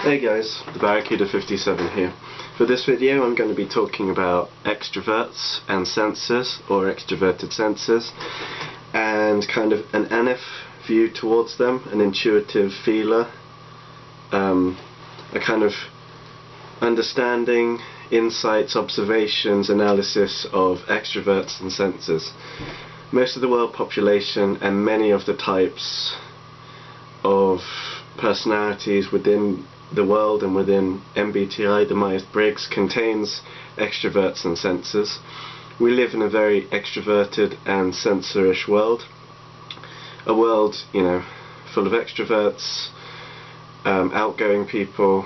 Hey guys, TheBarracuda57 here. For this video I'm going to be talking about extroverts and sensors, or extroverted sensors, and kind of an NF view towards them, an intuitive feeler, a kind of understanding, insights, observations, analysis of extroverts and sensors. Most of the world population and many of the types of personalities within the world and within MBTI, the Myers-Briggs, contains extroverts and sensors. We live in a very extroverted and sensorish world. A world, you know, full of extroverts, outgoing people,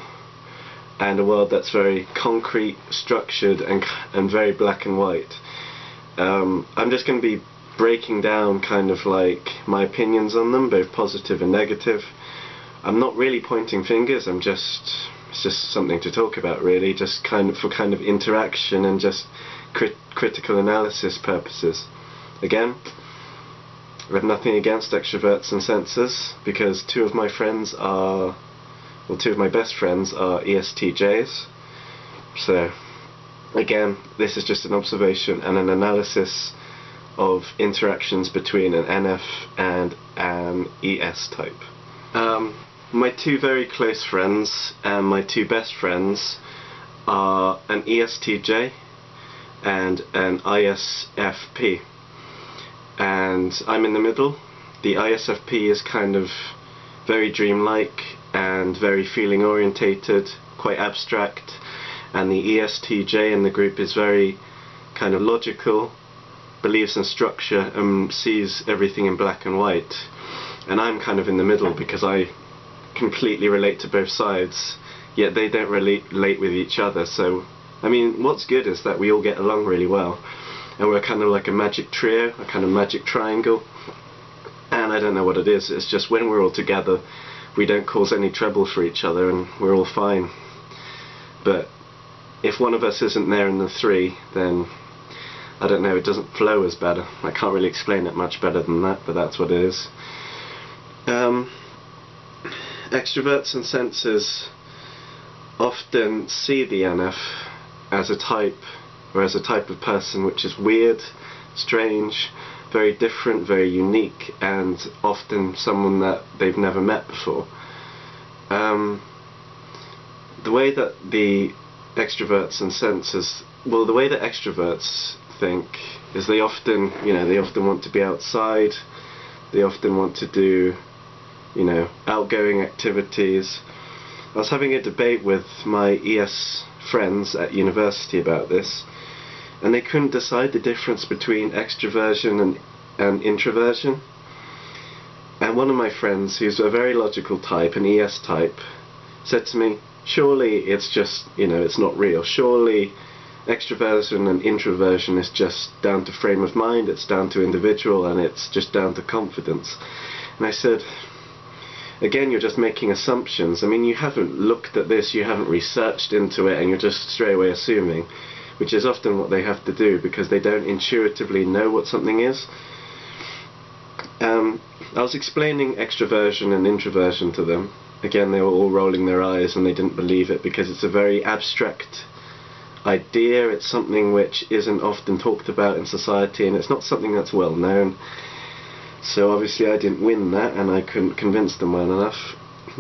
and a world that's very concrete, structured, and very black and white. I'm just going to be breaking down kind of like my opinions on them, both positive and negative. I'm not really pointing fingers, it's just something to talk about really, just kind of interaction and just critical analysis purposes. Again, I have nothing against extroverts and sensors, because two of my best friends are ESTJs. So again, this is just an observation and an analysis of interactions between an NF and an ES type. My two very close friends and my two best friends are an ESTJ and an ISFP, and I'm in the middle. The ISFP is kind of very dreamlike and very feeling orientated, quite abstract, and the ESTJ in the group is very kind of logical, believes in structure and sees everything in black and white. And I'm kind of in the middle because I completely relate to both sides, yet they don't relate with each other. So I mean, what's good is that we all get along really well, and we're kind of like a magic trio, a kind of magic triangle. And I don't know what it is, it's just when we're all together we don't cause any trouble for each other and we're all fine. But if one of us isn't there in the three, then I don't know, it doesn't flow as better. I can't really explain it much better than that, but that's what it is. Extroverts and sensors often see the NF as a type, or as a type of person which is weird, strange, very different, very unique, and often someone that they've never met before. The way that the extroverts and sensors, well, the way that extroverts think is they often want to be outside, they often want to do, outgoing activities. I was having a debate with my ES friends at university about this, and they couldn't decide the difference between extroversion and introversion. And one of my friends, who's a very logical type, an ES type, said to me, surely it's just, it's not real. Surely extroversion and introversion is just down to frame of mind, it's down to individual, and it's just down to confidence. And I said, again, you're just making assumptions. I mean, you haven't looked at this, you haven't researched into it, and you're just straight away assuming, which is often what they have to do because they don't intuitively know what something is. I was explaining extroversion and introversion to them. Again, they were all rolling their eyes and they didn't believe it because it's a very abstract idea. It's something which isn't often talked about in society, and it's not something that's well known. So obviously I didn't win that, and I couldn't convince them well enough.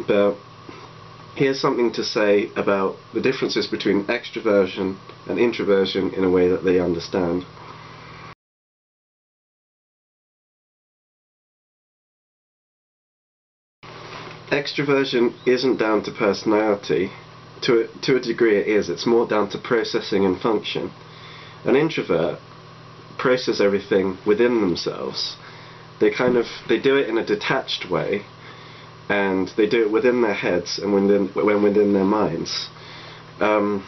But here's something to say about the differences between extroversion and introversion in a way that they understand. Extroversion isn't down to personality. To a degree it is. It's more down to processing and function. An introvert processes everything within themselves. They do it in a detached way, and they do it within their heads and within their minds. The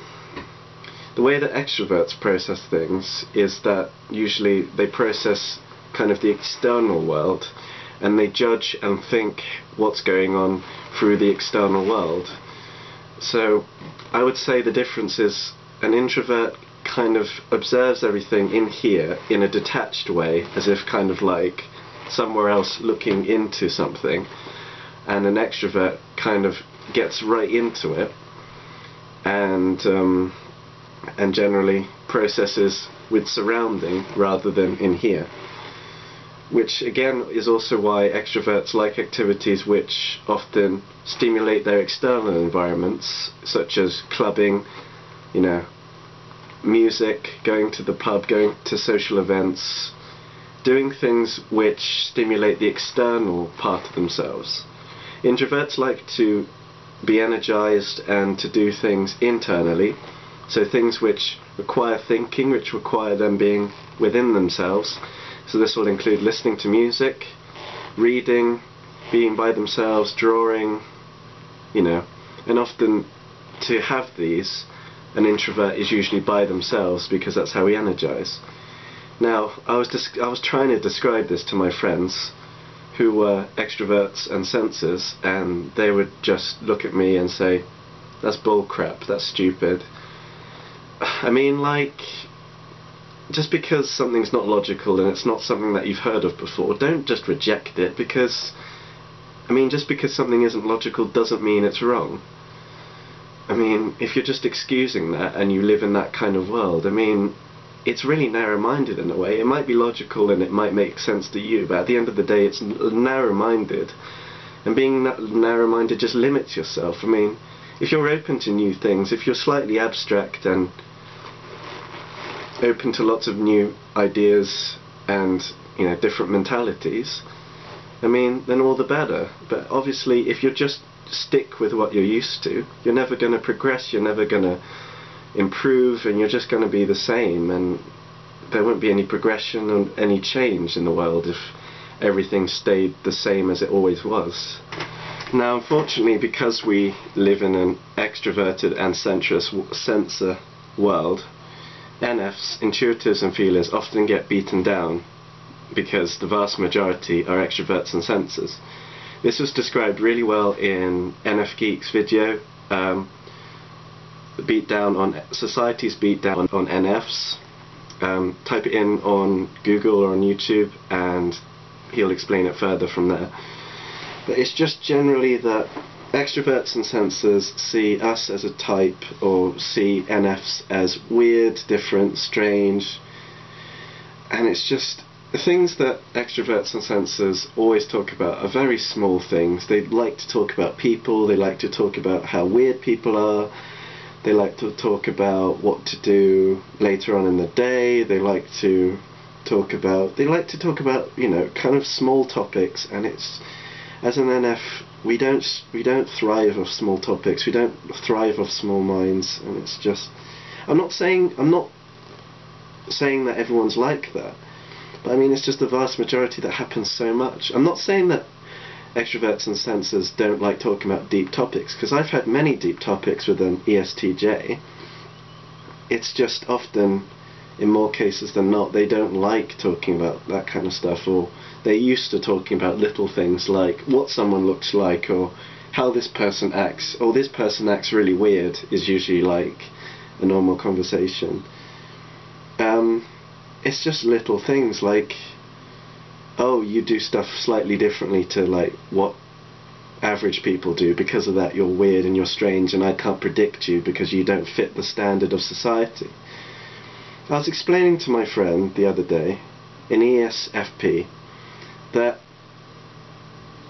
way that extroverts process things is that usually they process kind of the external world, and they judge and think what's going on through the external world. So I would say the difference is an introvert kind of observes everything in here in a detached way, as if kind of like somewhere else looking into something, and an extrovert kind of gets right into it and generally processes with surrounding rather than in here. Which again is also why extroverts like activities which often stimulate their external environments, such as clubbing, you know, music, going to the pub, going to social events, doing things which stimulate the external part of themselves. Introverts like to be energized and to do things internally, so things which require thinking, which require them being within themselves. So this will include listening to music, reading, being by themselves, drawing, you know, and often to have these, an introvert is usually by themselves because that's how we energize. Now, I was trying to describe this to my friends who were extroverts and sensors, and they would just look at me and say, that's bull crap, that's stupid. I mean, like, just because something's not logical and it's not something that you've heard of before, don't just reject it, because, I mean, just because something isn't logical doesn't mean it's wrong. I mean, if you're just excusing that and you live in that kind of world, I mean, it's really narrow-minded in a way. It might be logical and it might make sense to you, but at the end of the day it's narrow-minded, and being narrow-minded just limits yourself. I mean, if you're open to new things, if you're slightly abstract and open to lots of new ideas and, you know, different mentalities, I mean, then all the better. But obviously if you just stick with what you're used to, you're never going to progress, you're never going to improve, and you're just going to be the same, and there won't be any progression or any change in the world if everything stayed the same as it always was. Now, unfortunately, because we live in an extroverted and sensor world, NFs, intuitives and feelers, often get beaten down because the vast majority are extroverts and sensors. This was described really well in NF Geek's video, Beatdown on Society's Beatdown on NFs. Type it in on Google or on YouTube and he'll explain it further from there. But it's just generally that extroverts and sensors see us as a type, or see NFs as weird, different, strange, and it's just the things that extroverts and sensors always talk about are very small things. They like to talk about people, they like to talk about how weird people are, they like to talk about what to do later on in the day, they like to talk about, you know, kind of small topics. And it's, as an NF, we don't thrive off small topics, we don't thrive off small minds, and it's just, I'm not saying that everyone's like that, but I mean, it's just the vast majority that happens so much. I'm not saying that extroverts and sensors don't like talking about deep topics, because I've had many deep topics with an ESTJ. It's just often, in more cases than not, they don't like talking about that kind of stuff, or they're used to talking about little things like what someone looks like, or how this person acts, or this person acts really weird, is usually like a normal conversation. It's just little things like, oh, you do stuff slightly differently to like what average people do, because of that you're weird and you're strange and I can't predict you because you don't fit the standard of society. I was explaining to my friend the other day in ESFP that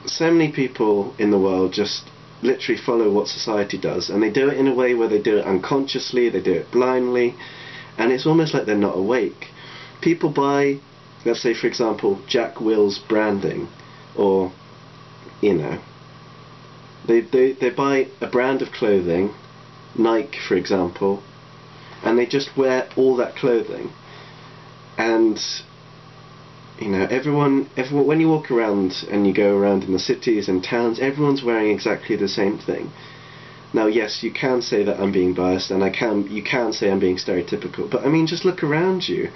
so many people in the world just literally follow what society does, and they do it in a way where they do it unconsciously, they do it blindly, and it's almost like they're not awake. People buy, let's say for example, Jack Will's branding, or, you know, they buy a brand of clothing, Nike for example, and they just wear all that clothing. And, you know, everyone, when you walk around and you go around in the cities and towns, everyone's wearing exactly the same thing. Now, yes, you can say that I'm being biased, and you can say I'm being stereotypical, but I mean, just look around you.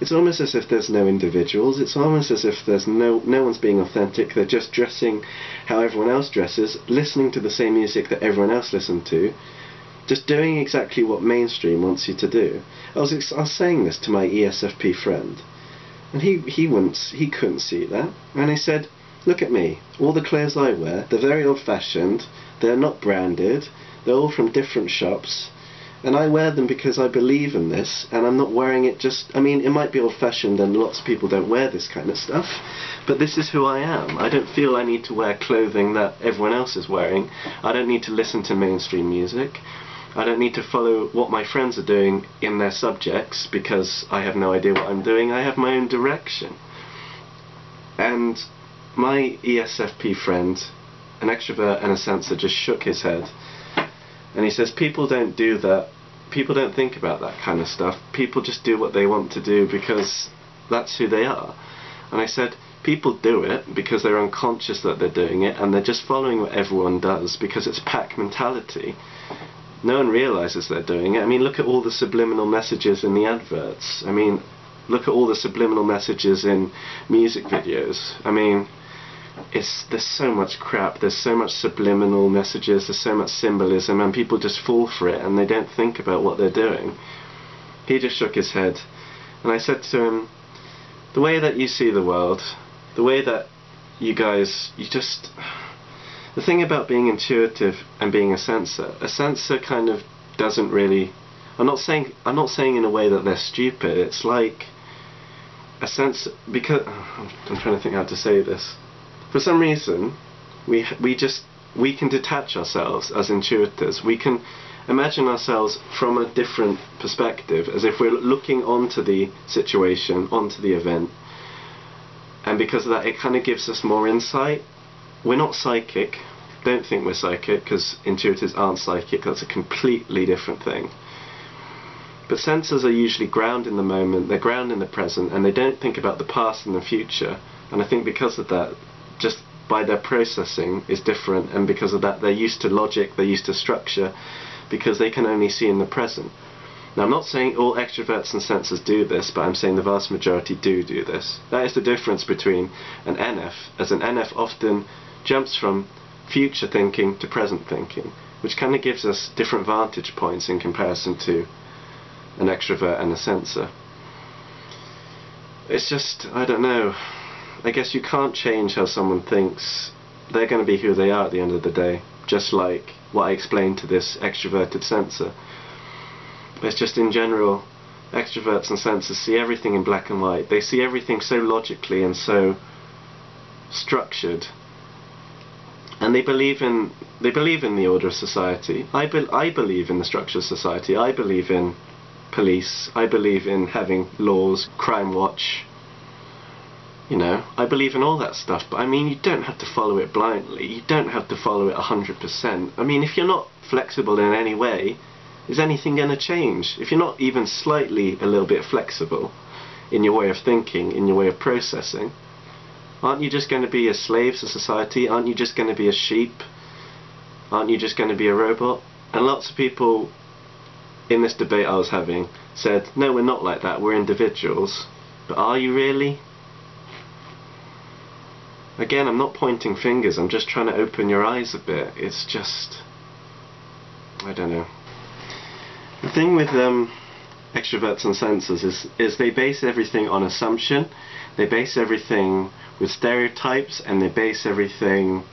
It's almost as if there's no individuals, it's almost as if there's no one's being authentic, they're just dressing how everyone else dresses, listening to the same music that everyone else listens to, just doing exactly what mainstream wants you to do. I was saying this to my ESFP friend, and he couldn't see that, and I said, Look at me. All the clothes I wear, they're very old-fashioned, they're not branded, they're all from different shops, and I wear them because I believe in this, and I'm not wearing it just... I mean, it might be old-fashioned and lots of people don't wear this kind of stuff, but this is who I am. I don't feel I need to wear clothing that everyone else is wearing. I don't need to listen to mainstream music. I don't need to follow what my friends are doing in their subjects because I have no idea what I'm doing. I have my own direction. And my ESFP friend, an extrovert and a sensor, just shook his head. And he says, people don't do that. People don't think about that kind of stuff. People just do what they want to do because that's who they are. And I said, people do it because they're unconscious that they're doing it, and they're just following what everyone does because it's pack mentality. No one realizes they're doing it. I mean, look at all the subliminal messages in the adverts. I mean, look at all the subliminal messages in music videos. I mean, there's so much crap, there's so much subliminal messages, there's so much symbolism, and people just fall for it and they don't think about what they're doing. He just shook his head, and I said to him, the way that you see the world, the way that you guys, the thing about being intuitive and being a sensor kind of doesn't really... I'm not saying in a way that they're stupid. It's like a sensor, because I'm trying to think how to say this. For some reason, we can detach ourselves as intuitors. We can imagine ourselves from a different perspective, as if we're looking onto the situation, onto the event, and because of that, it kind of gives us more insight. We're not psychic. Don't think we're psychic, because intuitors aren't psychic. That's a completely different thing. But sensors are usually ground in the moment, they're ground in the present, and they don't think about the past and the future. And I think because of that, just by their processing is different, and because of that they're used to logic, they're used to structure, because they can only see in the present. Now, I'm not saying all extroverts and sensors do this, but I'm saying the vast majority do this. That is the difference between an NF, as an NF often jumps from future thinking to present thinking, which kind of gives us different vantage points in comparison to an extrovert and a sensor. It's just, I don't know, I guess you can't change how someone thinks. They're going to be who they are at the end of the day, just like what I explained to this extroverted sensor. But it's just in general, extroverts and sensors see everything in black and white. They see everything so logically and so structured. And they believe in the order of society. I believe in the structure of society. I believe in police. I believe in having laws, crime watch. You know, I believe in all that stuff. But I mean, you don't have to follow it blindly. You don't have to follow it 100%. I mean, if you're not flexible in any way, is anything going to change? If you're not even slightly a little bit flexible in your way of thinking, in your way of processing, aren't you just going to be a slave to society? Aren't you just going to be a sheep? Aren't you just going to be a robot? And lots of people in this debate I was having said, no, we're not like that, we're individuals. But are you really? Again, I'm not pointing fingers, I'm just trying to open your eyes a bit. It's just, I don't know. The thing with extroverts and sensors is they base everything on assumption, they base everything with stereotypes, and they base everything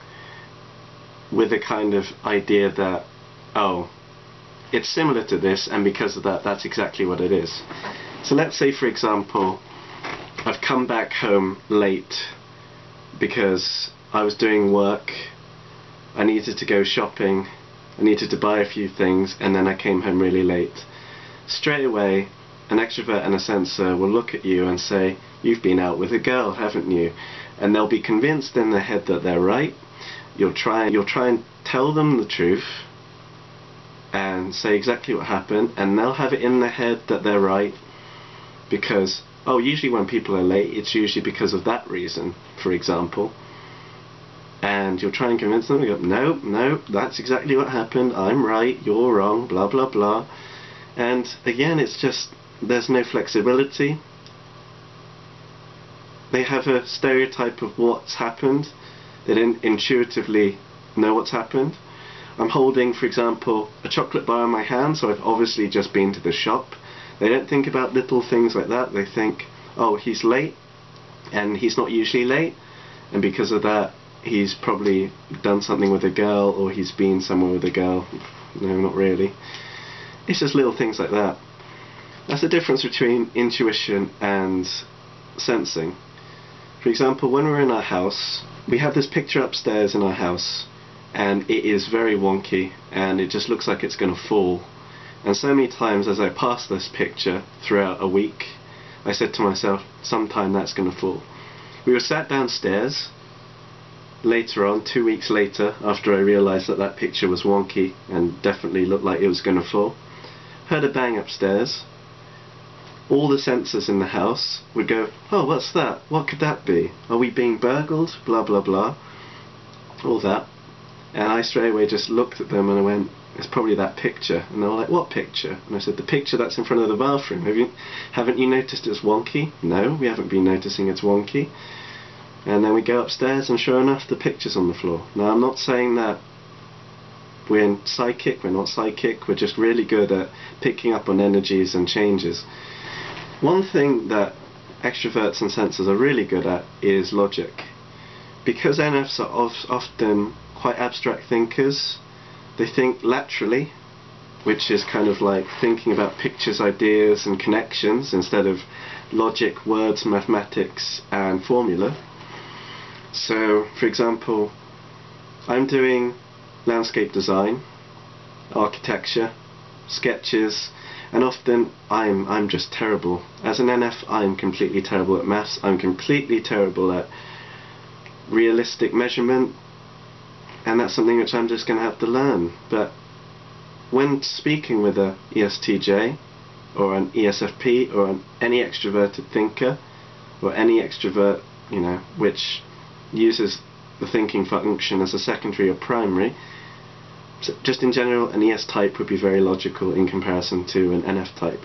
with a kind of idea that, oh, it's similar to this, and because of that, that's exactly what it is. So let's say, for example, I've come back home late because I was doing work, I needed to go shopping, I needed to buy a few things, and then I came home really late. Straight away, an extrovert and a sensor will look at you and say, you've been out with a girl, haven't you? And they'll be convinced in their head that they're right. You'll try and tell them the truth and say exactly what happened, and they'll have it in their head that they're right because, oh, usually when people are late, it's usually because of that reason, for example. And you'll try and convince them, you go, no, that's exactly what happened, I'm right, you're wrong, blah blah blah. And again, it's just, there's no flexibility. They have a stereotype of what's happened. They didn't intuitively know what's happened. I'm holding, for example, a chocolate bar in my hand, so I've obviously just been to the shop. They don't think about little things like that. They think, oh, he's late, and he's not usually late, and because of that he's probably done something with a girl, or he's been somewhere with a girl. No, not really. It's just little things like that. That's the difference between intuition and sensing. For example, when we're in our house, we have this picture upstairs in our house, and it is very wonky, and it just looks like it's going to fall. And so many times as I pass this picture throughout a week, I said to myself, sometime that's going to fall. We were sat downstairs later on, 2 weeks later, after I realised that that picture was wonky and definitely looked like it was going to fall. Heard a bang upstairs. All the sensors in the house would go, oh, what's that? What could that be? Are we being burgled? Blah, blah, blah. All that. And I straight away just looked at them and I went, it's probably that picture. And they were like, what picture? And I said, the picture that's in front of the bathroom. Haven't you noticed it's wonky? No, we haven't been noticing it's wonky. And then we go upstairs and sure enough the picture's on the floor. Now I'm not saying that we're psychic, we're not psychic, we're just really good at picking up on energies and changes. One thing that extroverts and sensors are really good at is logic. Because NFs are often quite abstract thinkers, they think laterally, which is kind of like thinking about pictures, ideas and connections instead of logic, words, mathematics and formula. So, for example, I'm doing landscape design, architecture, sketches, and often I'm just terrible. As an NF, I'm completely terrible at maths, I'm completely terrible at realistic measurement, and that's something which I'm just going to have to learn. But when speaking with a ESTJ, or an ESFP, or any extroverted thinker, or any extrovert, which uses the thinking function as a secondary or primary, so just in general, an ES type would be very logical in comparison to an NF type.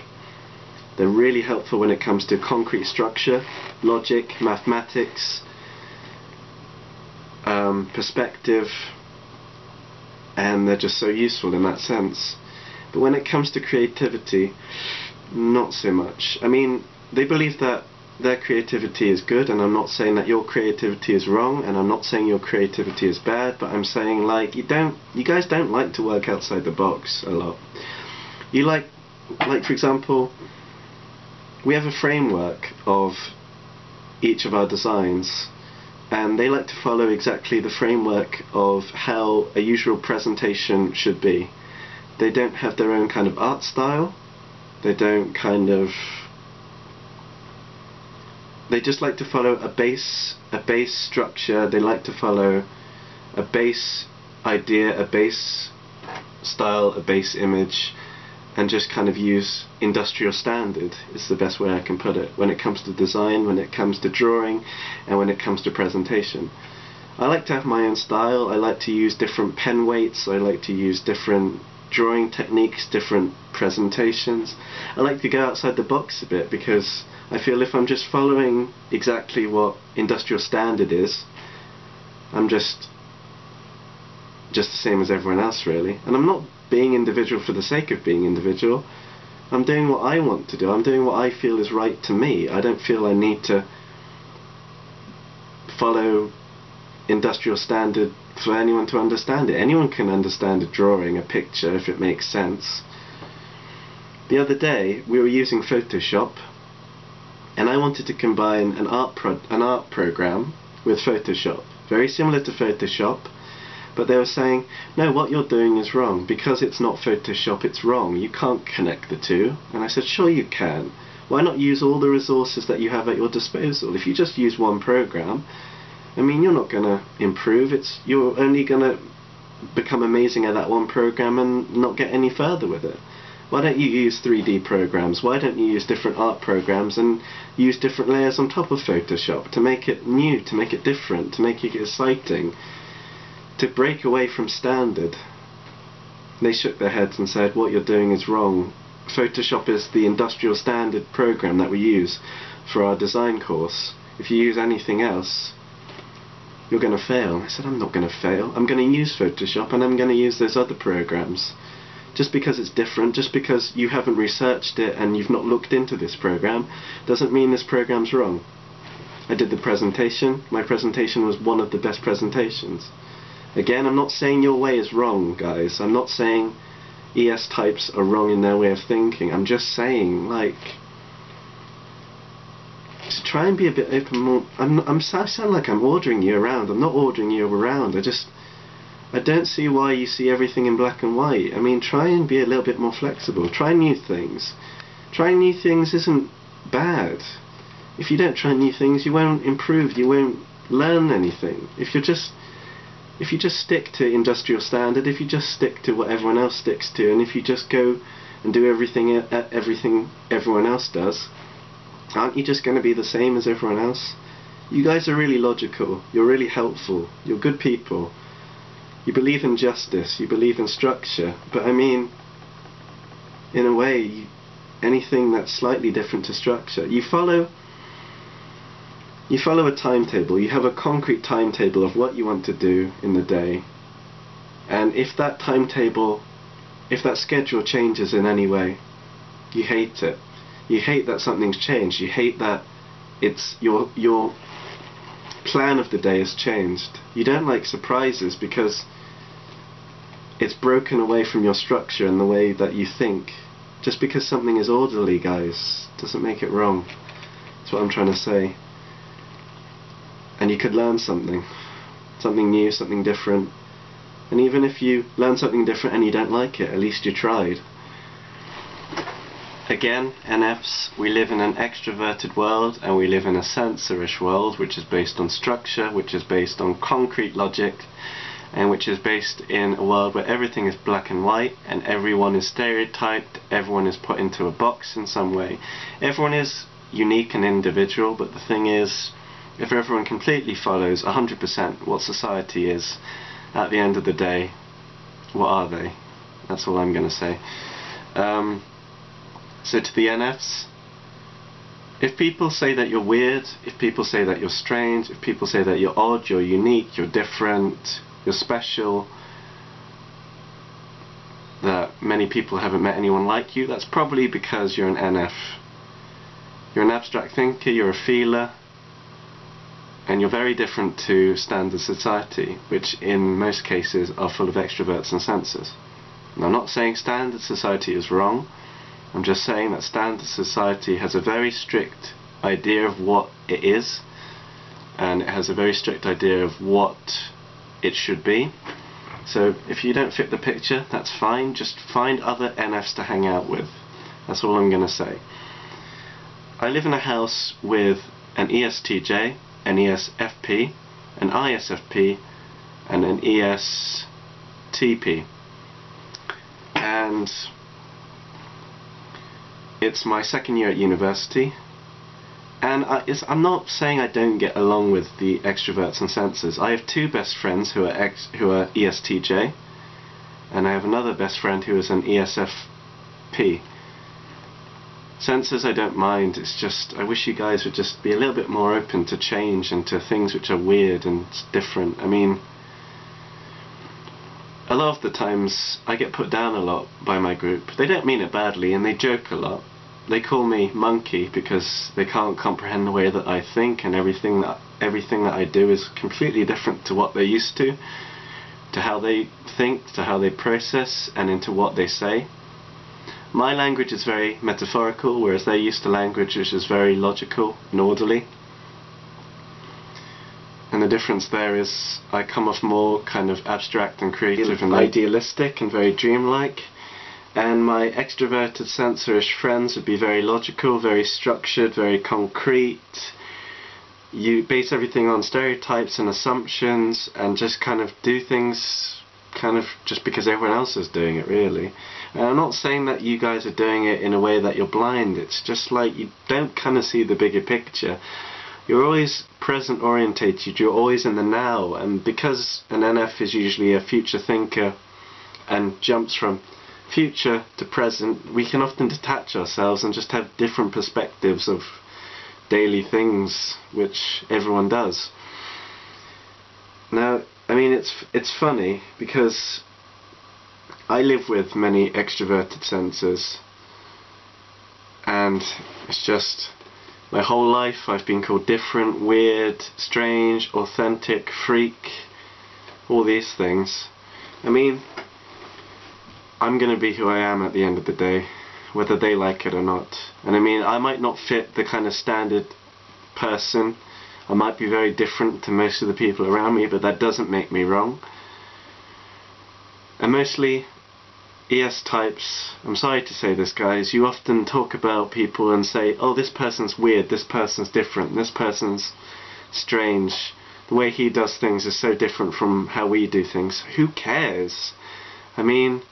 They're really helpful when it comes to concrete structure, logic, mathematics, perspective, and they're just so useful in that sense. But when it comes to creativity, not so much. I mean, they believe that their creativity is good, and I'm not saying that your creativity is wrong, and I'm not saying your creativity is bad, but I'm saying, like, you guys don't like to work outside the box a lot. You like for example, we have a framework of each of our designs, and they like to follow exactly the framework of how a usual presentation should be. They don't have their own kind of art style. They don't they just like to follow a base structure. They like to follow a base idea, a base style, a base image, and just kind of use industrial standard is the best way I can put it when it comes to design, when it comes to drawing, and when it comes to presentation. I like to have my own style. I like to use different pen weights. I like to use different drawing techniques, different presentations. I like to go outside the box a bit, because I feel if I'm just following exactly what industrial standard is, I'm just the same as everyone else, really. And I'm not being individual for the sake of being individual. I'm doing what I want to do. I'm doing what I feel is right to me. I don't feel I need to follow industrial standard for anyone to understand it. Anyone can understand a drawing, a picture, if it makes sense. The other day we were using Photoshop, and I wanted to combine an art program with Photoshop, very similar to Photoshop, but they were saying, no, what you're doing is wrong, because it's not Photoshop, it's wrong, you can't connect the two. And I said, sure you can. Why not use all the resources that you have at your disposal? If you just use one program, I mean, you're not going to improve, you're only going to become amazing at that one program and not get any further with it. Why don't you use 3D programs? Why don't you use different art programs and use different layers on top of Photoshop to make it new, to make it different, to make it exciting, to break away from standard? They shook their heads and said, what you're doing is wrong. Photoshop is the industrial standard program that we use for our design course. If you use anything else, you're going to fail. I said, I'm not going to fail. I'm going to use Photoshop and I'm going to use those other programs. Just because it's different, just because you haven't researched it and you've not looked into this program, doesn't mean this program's wrong. I did the presentation. My presentation was one of the best presentations. Again, I'm not saying your way is wrong, guys. I'm not saying ES types are wrong in their way of thinking. I'm just saying, like, to try and be a bit open more. I sound like I'm ordering you around. I'm not ordering you around. I don't see why you see everything in black and white. I mean, try and be a little bit more flexible. Try new things. Trying new things isn't bad. If you don't try new things, you won't improve. You won't learn anything. If you just stick to industrial standard, if you just stick to what everyone else sticks to, and if you just go and do everything everyone else does, aren't you just going to be the same as everyone else? You guys are really logical. You're really helpful. You're good people. You believe in justice. You believe in structure. But I mean, in a way, anything that's slightly different to structure, you follow a timetable. You have a concrete timetable of what you want to do in the day, and if that timetable, if that schedule changes in any way, you hate it. You hate that something's changed. You hate that it's your plan of the day has changed. You don't like surprises because it's broken away from your structure and the way that you think. Just because something is orderly, guys, doesn't make it wrong. That's what I'm trying to say. And you could learn something new, something different. And even if you learn something different and you don't like it, at least you tried. Again, NFs, we live in an extroverted world, and we live in a sensorish world, which is based on structure, which is based on concrete logic, and which is based in a world where everything is black and white, and everyone is stereotyped, everyone is put into a box in some way. Everyone is unique and individual, but the thing is, if everyone completely follows 100% what society is, at the end of the day, what are they? That's all I'm going to say. So to the NFs, if people say that you're weird, if people say that you're strange, if people say that you're odd, you're unique, you're different, you're special, that many people haven't met anyone like you, that's probably because you're an NF. You're an abstract thinker, you're a feeler, and you're very different to standard society, which in most cases are full of extroverts and sensors. And I'm not saying standard society is wrong, I'm just saying that standard society has a very strict idea of what it is, and it has a very strict idea of what it should be. So if you don't fit the picture, that's fine, just find other NFs to hang out with. That's all I'm going to say. I live in a house with an ESTJ, an ESFP, an ISFP, and an ESTP. And it's my second year at university, and I'm not saying I don't get along with the extroverts and sensors. I have two best friends who are ESTJ, and I have another best friend who is an ESFP. Sensors I don't mind, it's just I wish you guys would just be a little bit more open to change and to things which are weird and different. I mean, a lot of the times I get put down a lot by my group. They don't mean it badly, and they joke a lot. They call me monkey because they can't comprehend the way that I think, and everything that I do is completely different to what they're used to how they think, to how they process, and into what they say. My language is very metaphorical, whereas they're used to language which is very logical and orderly. And the difference there is I come off more kind of abstract and creative and idealistic and very dreamlike, and my extroverted sensorish friends would be very logical, very structured, very concrete. You base everything on stereotypes and assumptions and just kind of do things kind of just because everyone else is doing it, really. And I'm not saying that you guys are doing it in a way that you're blind. It's just like you don't kind of see the bigger picture. You're always present orientated, you're always in the now, and because an NF is usually a future thinker and jumps from future to present, we can often detach ourselves and just have different perspectives of daily things, which everyone does. Now, I mean, it's funny because I live with many extroverted sensors, and it's just My whole life I've been called different, weird, strange, authentic, freak, all these things. I mean, I'm going to be who I am at the end of the day, whether they like it or not. And I mean, I might not fit the kind of standard person. I might be very different to most of the people around me, but that doesn't make me wrong. And mostly ES types, I'm sorry to say this guys, you often talk about people and say, oh, this person's weird, this person's different, this person's strange, the way he does things is so different from how we do things. Who cares? I mean,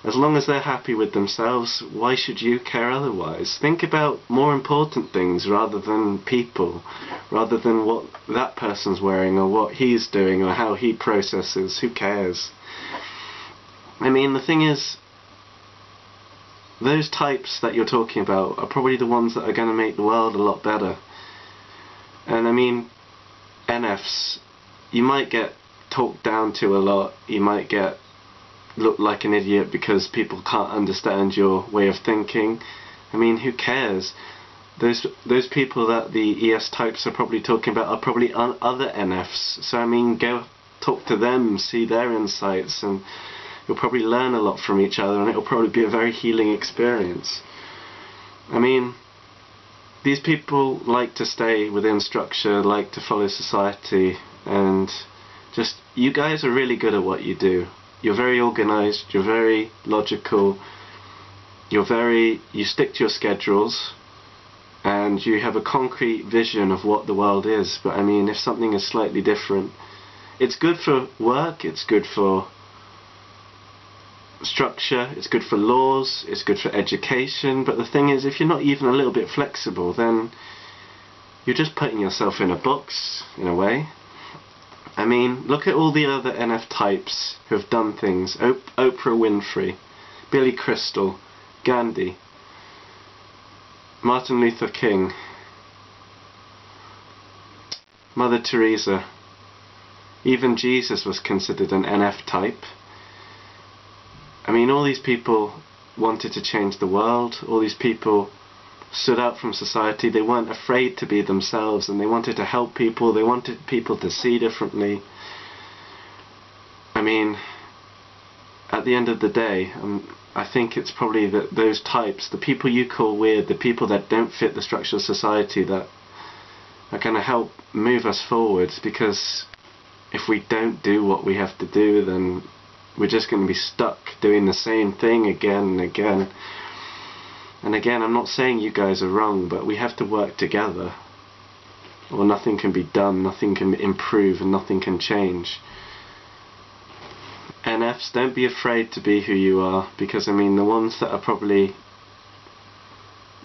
as long as they're happy with themselves, why should you care otherwise? Think about more important things rather than people, rather than what that person's wearing or what he's doing or how he processes. Who cares? I mean, the thing is, those types that you're talking about are probably the ones that are going to make the world a lot better. And I mean, NFs, you might get talked down to a lot, you might get looked like an idiot because people can't understand your way of thinking. I mean, who cares? Those people that the ES types are probably talking about are probably other NFs. So I mean, go talk to them, see their insights, and you'll probably learn a lot from each other, and it'll probably be a very healing experience. I mean, these people like to stay within structure, like to follow society, and just, you guys are really good at what you do. You're very organized, you're very logical, you stick to your schedules, and you have a concrete vision of what the world is. But I mean, if something is slightly different, it's good for work, it's good for structure, it's good for laws, it's good for education, but the thing is, if you're not even a little bit flexible, then you're just putting yourself in a box, in a way. I mean, look at all the other NF types who have done things. Oprah Winfrey, Billy Crystal, Gandhi, Martin Luther King, Mother Teresa. Even Jesus was considered an NF type. I mean, all these people wanted to change the world, all these people stood out from society, they weren't afraid to be themselves, and they wanted to help people, they wanted people to see differently. I mean, at the end of the day, I think it's probably those types, the people you call weird, the people that don't fit the structure of society, that are going to help move us forwards, because if we don't do what we have to do, then we're just going to be stuck doing the same thing again and again. And again, I'm not saying you guys are wrong, but we have to work together, or nothing can be done, nothing can improve, and nothing can change. NFs, don't be afraid to be who you are, because I mean, the ones that are probably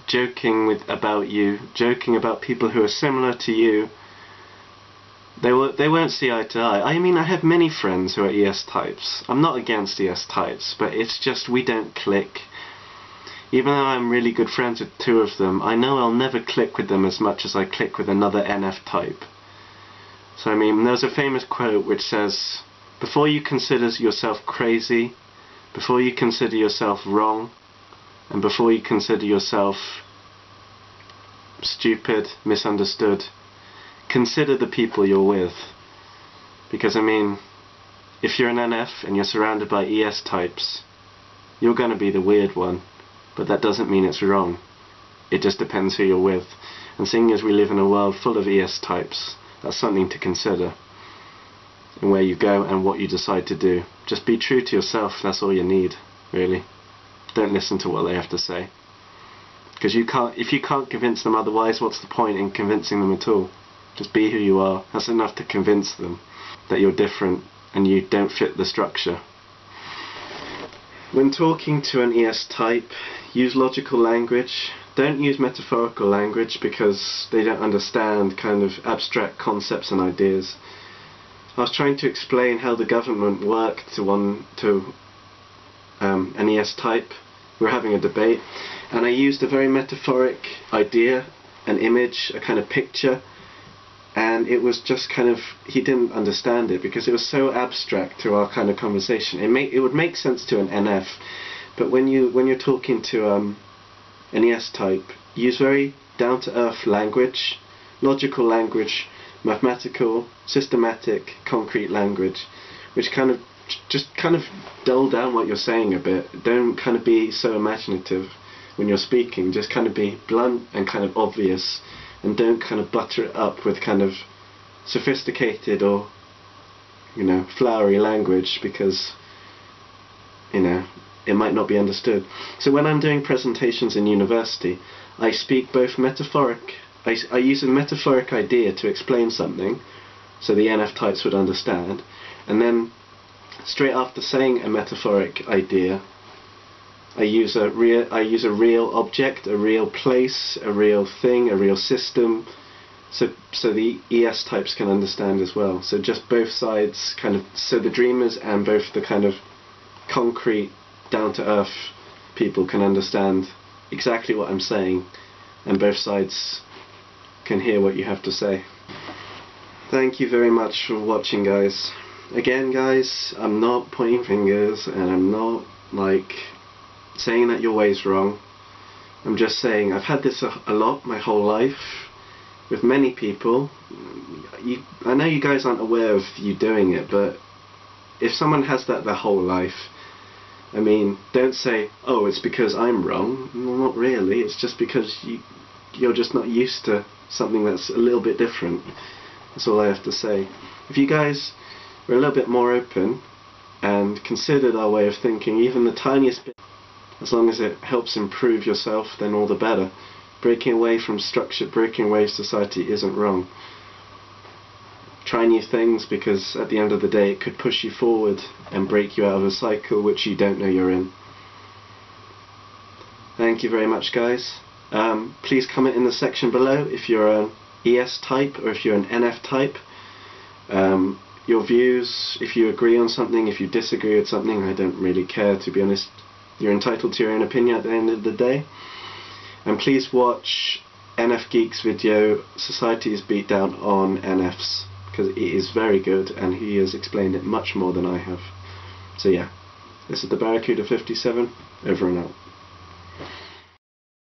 joking about you, joking about people who are similar to you, they won't see eye to eye. I mean, I have many friends who are ES types. I'm not against ES types, but it's just we don't click. Even though I'm really good friends with two of them, I know I'll never click with them as much as I click with another NF type. So I mean, there's a famous quote which says, before you consider yourself crazy, before you consider yourself wrong, and before you consider yourself stupid, misunderstood, consider the people you're with. Because I mean, if you're an NF and you're surrounded by ES types, you're going to be the weird one. But that doesn't mean it's wrong. It just depends who you're with. And seeing as we live in a world full of ES types, that's something to consider in where you go and what you decide to do. Just be true to yourself, that's all you need, really. Don't listen to what they have to say. Because if you can't convince them otherwise, what's the point in convincing them at all? Just be who you are. That's enough to convince them that you're different and you don't fit the structure. When talking to an ES type, use logical language. Don't use metaphorical language because they don't understand kind of abstract concepts and ideas. I was trying to explain how the government worked to an ES type. We were having a debate, and I used a very metaphoric idea, an image, a kind of picture, and it was just kind of, he didn't understand it because it was so abstract to our kind of conversation. It would make sense to an NF, but when you're talking to an ES type, use very down-to-earth language, logical language, mathematical, systematic, concrete language, which kind of just kind of dull down what you're saying a bit. Don't kind of be so imaginative when you're speaking. Just kind of be blunt and kind of obvious, and don't kind of butter it up with kind of sophisticated or, you know, flowery language, because, you know, it might not be understood. So when I'm doing presentations in university, I speak both metaphoric. I use a metaphoric idea to explain something, so the NF types would understand, and then straight after saying a metaphoric idea, I use a real object, a real place, a real thing, a real system, so the ES types can understand as well. So just both sides, kind of, so the dreamers and both the kind of concrete, down-to-earth people can understand exactly what I'm saying, and both sides can hear what you have to say. Thank you very much for watching, guys. Again, guys, I'm not pointing fingers, and I'm not like saying that your way's wrong. I'm just saying I've had this a lot my whole life with many people. I know you guys aren't aware of you doing it, but if someone has that their whole life, I mean, don't say, oh, it's because I'm wrong. Well, not really. It's just because you're just not used to something that's a little bit different. That's all I have to say. If you guys were a little bit more open and considered our way of thinking, even the tiniest bit, as long as it helps improve yourself, then all the better. Breaking away from structure, breaking away from society isn't wrong. Try new things, because at the end of the day it could push you forward and break you out of a cycle which you don't know you're in. Thank you very much, guys. Please comment in the section below if you're an ES type or if you're an NF type. Your views, if you agree on something, if you disagree with something, I don't really care, to be honest. You're entitled to your own opinion at the end of the day. And please watch NF Geek's video, Society's Beatdown on NFs, because it is very good and he has explained it much more than I have. So yeah, this is TheBarracuda57, over and out.